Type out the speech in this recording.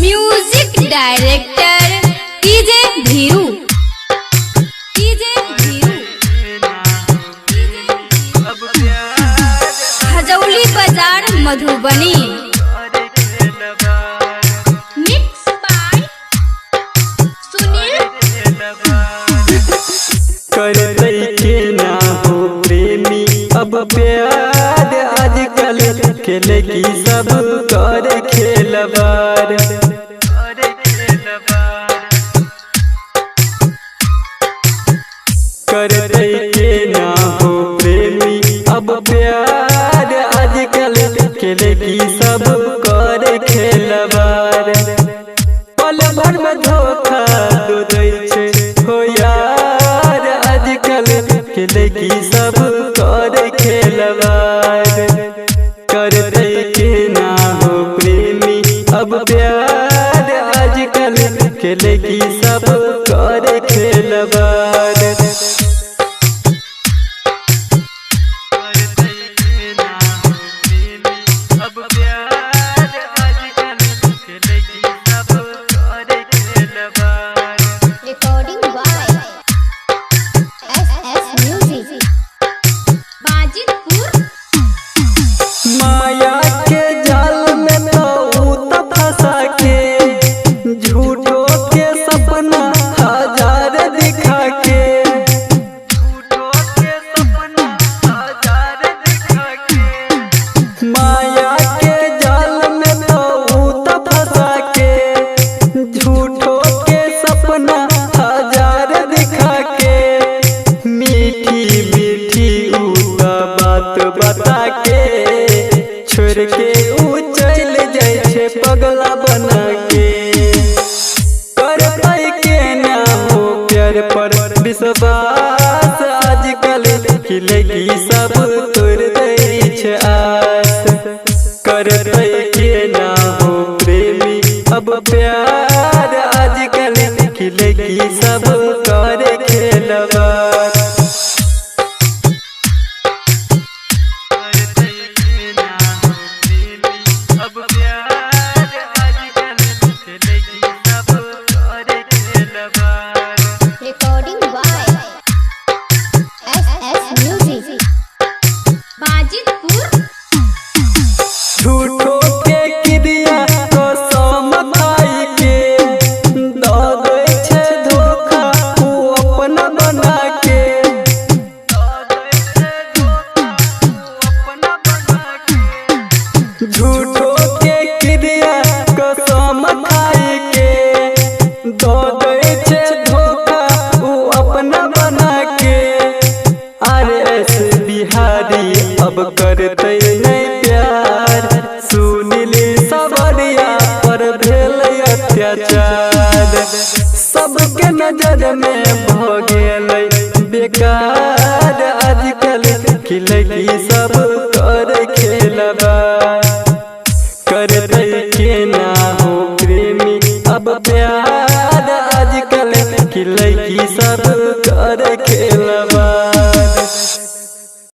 Music director DJ Dhiru. Hajauli Bazar Madhubani. Mix by Sunil. करते के ना हो प्रेमी अब प्यार आजकल खेले की सब कर खेलवार। करते के ना हो प्रेमी अब प्यार आजकल खेले की सब कर खेलवार। पल भर में धोखा दो दै छे हो यार आजकल खेले की सब कर खेलवार। करते के ना हो प्रेमी अब प्यार आजकल खेले की सब कर खेलवार। Recording by S music Bajitpur. माया के जाल में तो फंसा के झूठों के सपना हजार दिखा के। माया के जाल में तो फंसा के झूठों के सपना हजार दिखा के। मीठी मीठी उता बात बता के छोड़ के ऊ चल जाए छे पगला बना के। कर पाई के ना हो प्यार पर विश्वास आजकल खिलेगी सब तोड़ दे छे आस। कर पाई के ना हो प्रेमी अब प्यार आजकल खिलेगी सब कर खेलवार। Recording by S music Bajitpur. झूठों के क्रिया को समझाई के दो दै छे धोखा ऊ अपना बना के। झूठों के क्रिया को समझाई के दो दै छे धोखा ऊ अपना बना के। RS बिहारी अब करते नहीं प्यार सुनील सवरिया पर भेल अत्याचार। सबके नजर में भ गेल बेकार आजकल खिलेगी सब कर खेलवार। करते के ना हो प्रेमी अब प्यार आजकल खिलेगी सब कर खेलवार।